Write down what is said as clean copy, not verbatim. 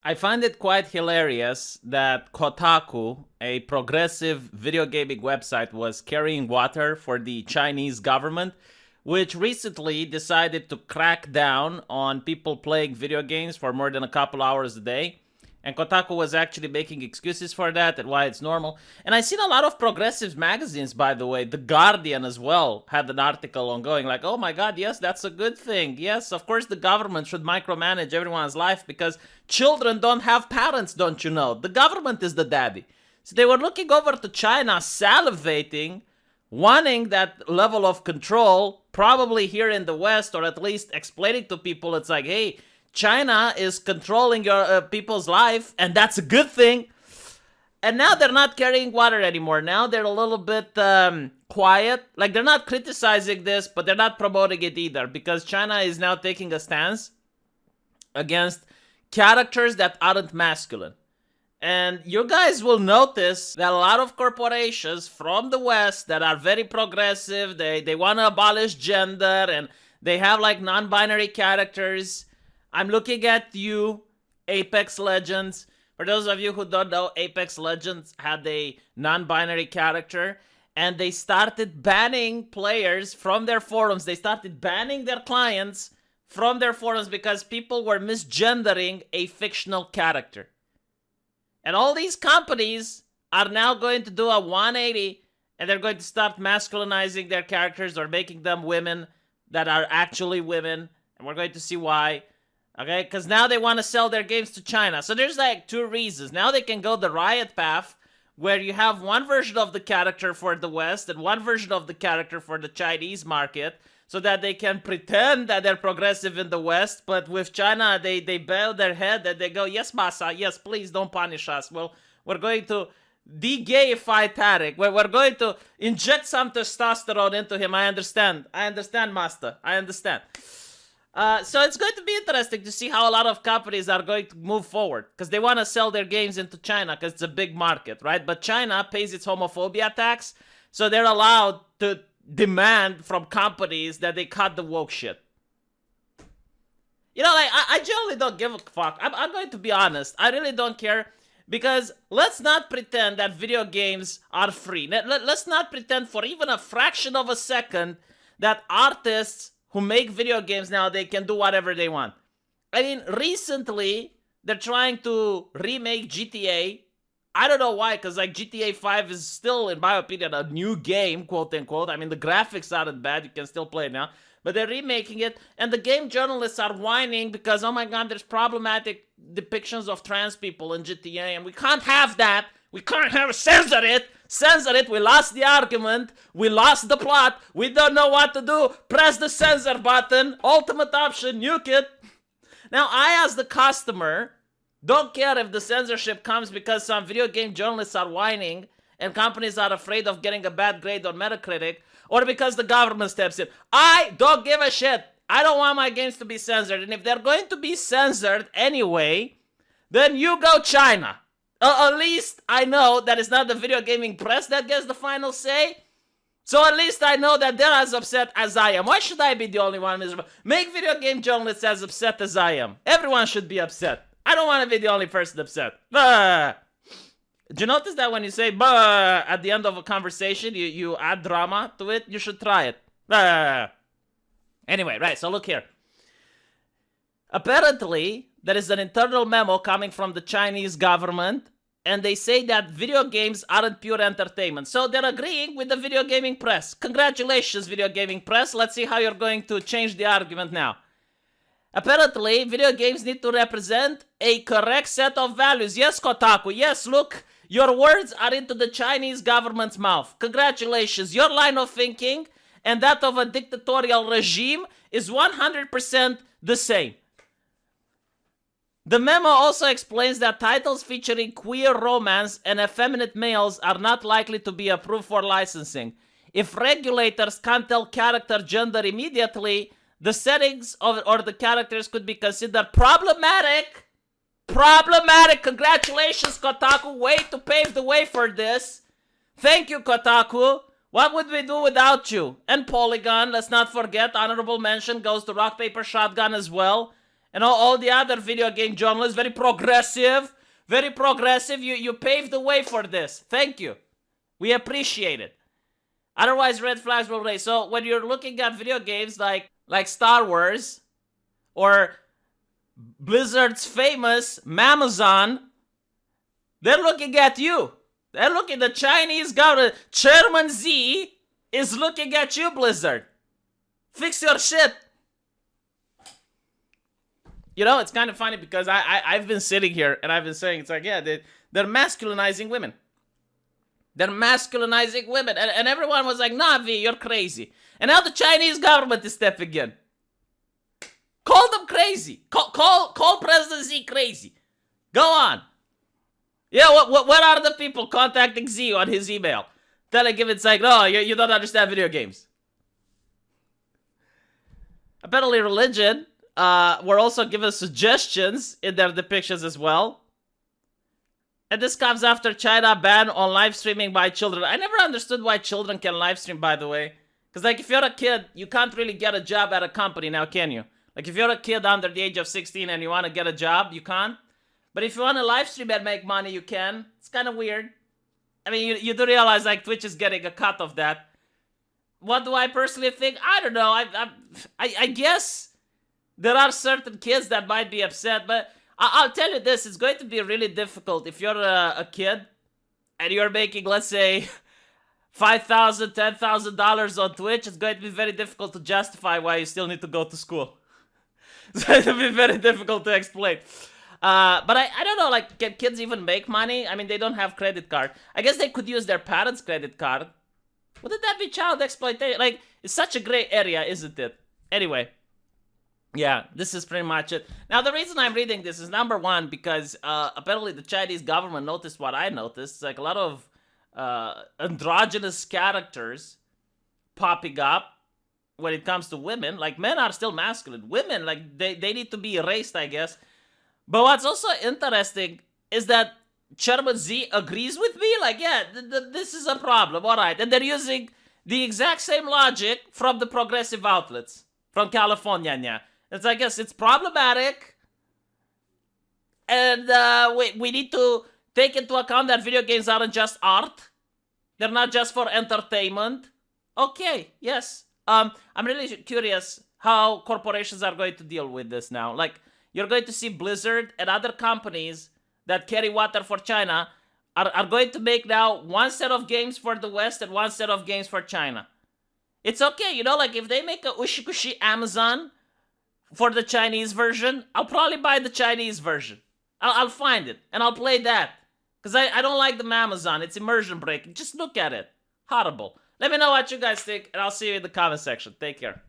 I find it quite hilarious that Kotaku, a progressive video gaming website, was carrying water for the Chinese government, which recently decided to crack down on people playing video games for more than a couple hours a day. And Kotaku was actually making excuses for that and why it's normal. And I've seen a lot of progressive magazines, by the way. The Guardian as well had an article ongoing, like, oh my god, yes, that's a good thing. Yes, of course the government should micromanage everyone's life because children don't have parents, don't you know? The government is the daddy. So they were looking over to China, salivating, wanting that level of control, probably here in the West, or at least explaining to people it's like, hey, China is controlling your people's life, and that's a good thing. And now they're not carrying water anymore. Now they're a little bit quiet. Like, they're not criticizing this, but they're not promoting it either, because China is now taking a stance against characters that aren't masculine. And you guys will notice that a lot of corporations from the West that are very progressive, they want to abolish gender, and they have like non-binary characters. I'm looking at you, Apex Legends. For those of you who don't know, Apex Legends had a non-binary character, and they started banning players from their forums. They started banning their clients from their forums because people were misgendering a fictional character. And all these companies are now going to do a 180, and they're going to start masculinizing their characters or making them women that are actually women. And we're going to see why. Okay, because now they want to sell their games to China. So there's like two reasons. Now they can go the Riot path, where you have one version of the character for the West and one version of the character for the Chinese market, so that they can pretend that they're progressive in the West, but with China, they bow their head and they go, yes, Masa, yes, please don't punish us. Well, we're going to de-gayify Tarek. We're going to inject some testosterone into him. I understand, Master. I understand. So it's going to be interesting to see how a lot of companies are going to move forward, because they want to sell their games into China because it's a big market, right? But China pays its homophobia tax, so they're allowed to demand from companies that they cut the woke shit. You know, like, I generally don't give a fuck. I'm going to be honest. I really don't care, because let's not pretend that video games are free. Let's not pretend for even a fraction of a second that artists who make video games now, they can do whatever they want. I mean, recently, they're trying to remake GTA. I don't know why, because like GTA 5 is still, in my opinion, a new game, quote unquote. I mean, the graphics aren't bad, you can still play it now. But they're remaking it, and the game journalists are whining because, oh my god, there's problematic depictions of trans people in GTA, and we can't have that. We can't have censor it. Censor it. We lost the argument. We lost the plot. We don't know what to do. Press the censor button. Ultimate option. Nuke it. Now, I, as the customer, don't care if the censorship comes because some video game journalists are whining and companies are afraid of getting a bad grade on Metacritic, or because the government steps in. I don't give a shit. I don't want my games to be censored. And if they're going to be censored anyway, then you go China. At least I know that it's not the video gaming press that gets the final say. So at least I know that they're as upset as I am. Why should I be the only one miserable? Make video game journalists as upset as I am. Everyone should be upset. I don't want to be the only person upset. Bah. Did you notice that when you say bah at the end of a conversation, you add drama to it? You should try it. Bah. Anyway, right, so look here. Apparently, there is an internal memo coming from the Chinese government, and they say that video games aren't pure entertainment. So they're agreeing with the video gaming press. Congratulations, video gaming press. Let's see how you're going to change the argument now. Apparently, video games need to represent a correct set of values. Yes, Kotaku. Yes, look, your words are into the Chinese government's mouth. Congratulations. Your line of thinking and that of a dictatorial regime is 100% the same. The memo also explains that titles featuring queer romance and effeminate males are not likely to be approved for licensing. If regulators can't tell character gender immediately, the settings or the characters could be considered problematic. Problematic. Congratulations, Kotaku. Way to pave the way for this. Thank you, Kotaku. What would we do without you? And Polygon, let's not forget, honorable mention goes to Rock Paper Shotgun as well. And all the other video game journalists, very progressive, very progressive. You paved the way for this. Thank you. We appreciate it. Otherwise, red flags will raise. So when you're looking at video games like Star Wars or Blizzard's famous Mamazon, they're looking at you. They're looking, the Chinese government, Chairman Z is looking at you, Blizzard. Fix your shit. You know, it's kind of funny because I've been sitting here and I've been saying, it's like, yeah, they're masculinizing women. They're masculinizing women. And everyone was like, nah, V, you're crazy. And now the Chinese government is stepping in. Call them crazy. Call President Z crazy. Go on. Yeah, what are the people contacting Z on his email? Telling him it's like, no, you don't understand video games. Apparently religion were also given suggestions in their depictions as well. And this comes after China ban on live streaming by children. I never understood why children can live stream, by the way. Because, like, if you're a kid, you can't really get a job at a company now, can you? Like, if you're a kid under the age of 16 and you want to get a job, you can't. But if you want to live stream and make money, you can. It's kind of weird. I mean, you do realize, like, Twitch is getting a cut of that. What do I personally think? I don't know. I guess there are certain kids that might be upset, but I'll tell you this. It's going to be really difficult if you're a kid and you're making, let's say, $5,000, $10,000 on Twitch. It's going to be very difficult to justify why you still need to go to school. It's going to be very difficult to explain. But I don't know, like, can kids even make money? I mean, they don't have credit card. I guess they could use their parents' credit card. Wouldn't that be child exploitation? Like, it's such a gray area, isn't it? Anyway. Yeah, this is pretty much it. Now, the reason I'm reading this is, number one, because apparently the Chinese government noticed what I noticed. It's like a lot of androgynous characters popping up when it comes to women. Like, men are still masculine. Women, like, they need to be erased, I guess. But what's also interesting is that Chairman Z agrees with me. Like, yeah, this is a problem, all right. And they're using the exact same logic from the progressive outlets from California. Yeah. It's, I guess, it's problematic. And we need to take into account that video games aren't just art. They're not just for entertainment. Okay, yes. I'm really curious how corporations are going to deal with this now. Like, you're going to see Blizzard and other companies that carry water for China are going to make now one set of games for the West and one set of games for China. It's okay, you know, like if they make a Ushikushi Amazon for the Chinese version, I'll probably buy the Chinese version. I'll find it and I'll play that. Because I don't like the Amazon. It's immersion breaking. Just look at it. Horrible. Let me know what you guys think and I'll see you in the comment section. Take care.